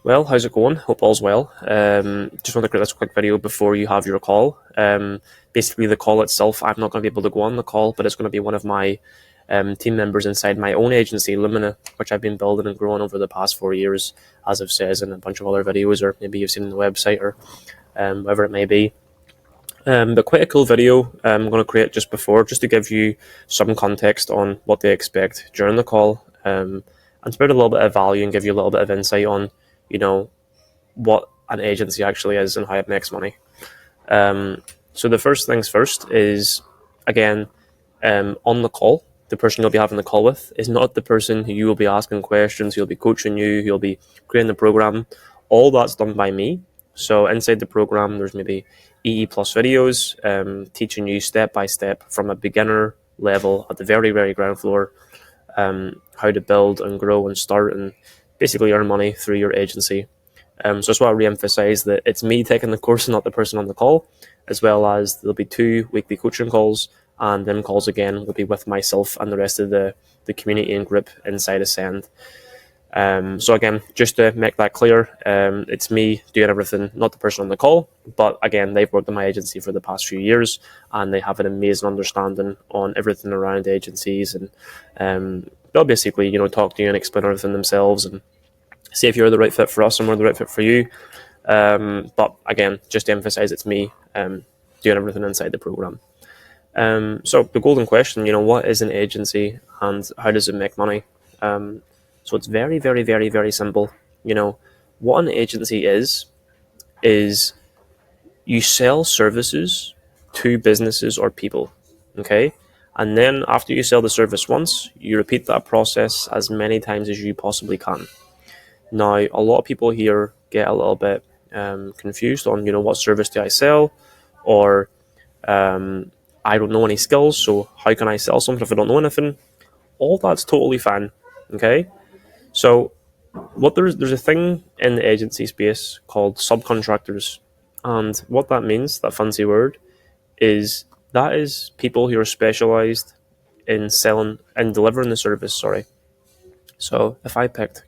Well, how's it going? Hope all's well. Just want to create this quick video before you have your call. Basically, the call itself, I'm not going to be able to go on the call, but it's going to be one of my team members inside my own agency, Lumina, which I've been building and growing over the past 4 years, as I've said in a bunch of other videos, or maybe you've seen on the website, or whatever it may be. But quite a cool video I'm going to create just before, just to give you some context on what they expect during the call, and spread a little bit of value and give you a little bit of insight on, you know, what an agency actually is and how it makes money. So the first things first is, again, on the call, the person you'll be having the call with is not the person who you will be asking questions, who'll be coaching you, who'll be creating the program. All that's done by me. So inside the program, there's maybe EE plus videos teaching you step by step from a beginner level at the very, very ground floor, how to build and grow and start and basically earn money through your agency. So I just want to re-emphasize that it's me taking the course and not the person on the call, as well as there'll be 2 weekly coaching calls, and then calls again will be with myself and the rest of the community and group inside Ascend. So again, just to make that clear, it's me doing everything, not the person on the call. But again, they've worked in my agency for the past few years, and they have an amazing understanding on everything around agencies, and they'll basically, talk to you and explain everything themselves and see if you're the right fit for us and we're the right fit for you. But again, just to emphasize, it's me doing everything inside the program. So the golden question, what is an agency and how does it make money? So it's very, very, very, very simple. What an agency is you sell services to businesses or people, okay? And then after you sell the service once, you repeat that process as many times as you possibly can. Now, a lot of people here get a little bit confused on, what service do I sell? Or I don't know any skills, so how can I sell something if I don't know anything? All that's totally fine, okay? So there's a thing in the agency space called subcontractors. And what that means, that fancy word, is that is people who are specialized in selling and delivering the service, sorry. So if I picked,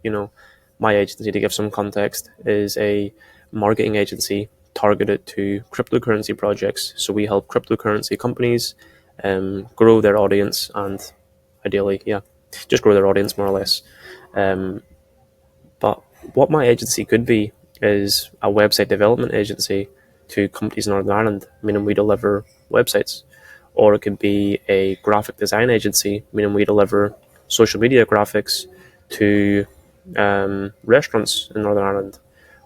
my agency, to give some context, is a marketing agency targeted to cryptocurrency projects. So we help cryptocurrency companies grow their audience and ideally, just grow their audience more or less. But what my agency could be is a website development agency to companies in Northern Ireland, meaning we deliver websites. Or it could be a graphic design agency, meaning we deliver social media graphics to restaurants in Northern Ireland.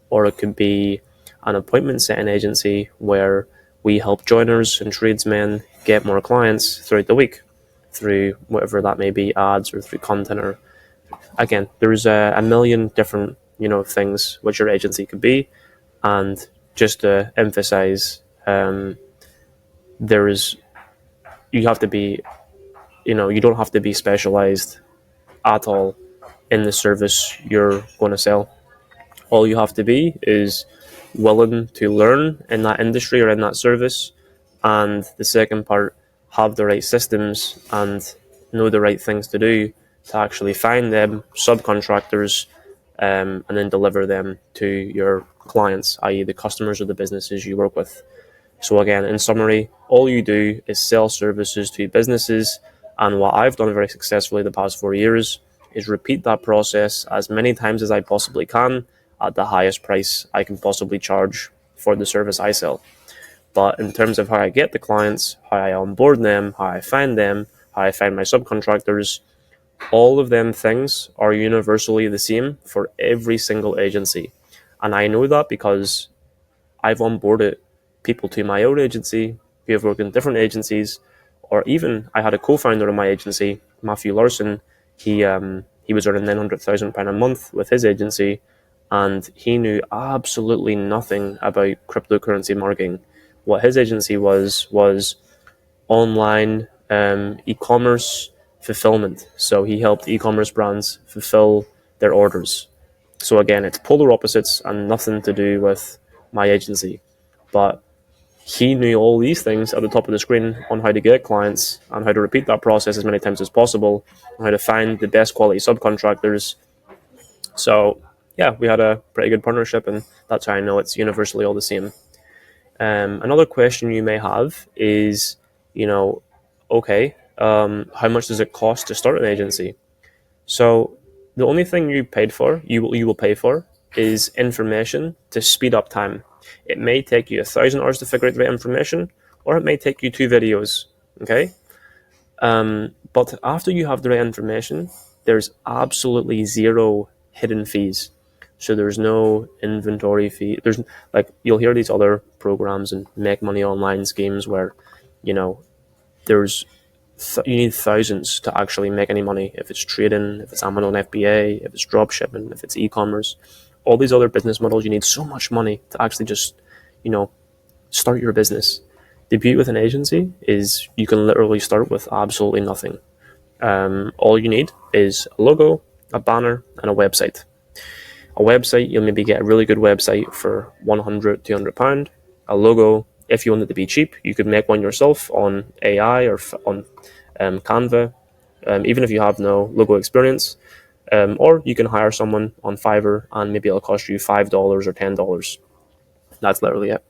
Or it could be an appointment setting agency where we help joiners and tradesmen get more clients throughout the week through whatever that may be, ads or through content. Or again, there's a million different things which your agency could be. And just to emphasize, you have to be, you don't have to be specialized at all in the service you're going to sell. All you have to be is willing to learn in that industry or in that service. And the second part, have the right systems and know the right things to do to actually find them subcontractors and then deliver them to your clients, i.e. the customers or the businesses you work with. So again, in summary, all you do is sell services to businesses, and what I've done very successfully the past 4 years is repeat that process as many times as I possibly can at the highest price I can possibly charge for the service I sell. But in terms of how I get the clients, how I onboard them, how I find my subcontractors, all of them things are universally the same for every single agency. And I know that because I've onboarded people to my own agency who have worked in different agencies, or even I had a co-founder of my agency, Matthew Larson. He was earning £900,000 a month with his agency, and he knew absolutely nothing about cryptocurrency marketing. What his agency was online e-commerce fulfillment. So he helped e-commerce brands fulfill their orders. So again, it's polar opposites and nothing to do with my agency. But he knew all these things at the top of the screen on how to get clients and how to repeat that process as many times as possible, and how to find the best quality subcontractors. So yeah, we had a pretty good partnership, and that's how I know it's universally all the same. Another question you may have is, okay, how much does it cost to start an agency? So the only thing you will pay for is information to speed up time. It may take you 1,000 hours to figure out the right information, or it may take you 2 videos. Okay, but after you have the right information, there's absolutely zero hidden fees. So there's no inventory fee. There's like you'll hear these other programs and make money online schemes where, you know, there's you need thousands to actually make any money. If it's trading, if it's Amazon FBA, if it's drop shipping, if it's e-commerce, all these other business models, you need so much money to actually just, you know, start your business. The beauty with an agency is you can literally start with absolutely nothing. All you need is a logo, a banner, and a website. A website, you'll maybe get a really good website for £100, £200. A logo, if you want it to be cheap, you could make one yourself on AI or on Canva, even if you have no logo experience. Or you can hire someone on Fiverr and maybe it'll cost you $5 or $10. That's literally it.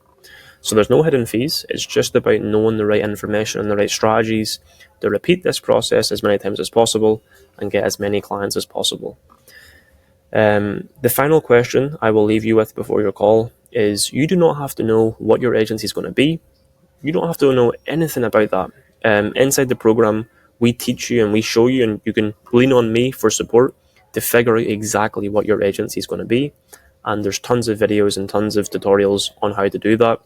So there's no hidden fees. It's just about knowing the right information and the right strategies to repeat this process as many times as possible and get as many clients as possible. The final question I will leave you with before your call is you do not have to know what your agency is going to be. You don't have to know anything about that. Inside the program, we teach you and we show you, and you can lean on me for support to figure out exactly what your agency is going to be. And there's tons of videos and tons of tutorials on how to do that.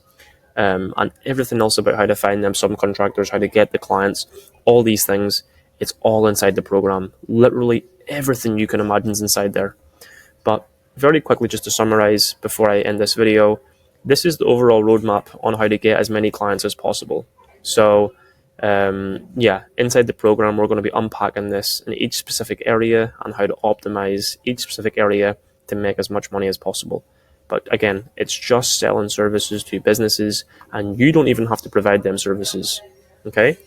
And everything else about how to find them subcontractors, how to get the clients, all these things, it's all inside the program. Literally everything you can imagine is inside there. But very quickly, just to summarize before I end this video, this is the overall roadmap on how to get as many clients as possible. So inside the program, we're going to be unpacking this in each specific area and how to optimize each specific area to make as much money as possible. But again, it's just selling services to businesses, and you don't even have to provide them services. Okay?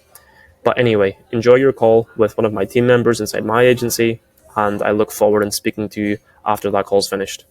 But anyway, enjoy your call with one of my team members inside my agency, and I look forward to speaking to you after that call's finished.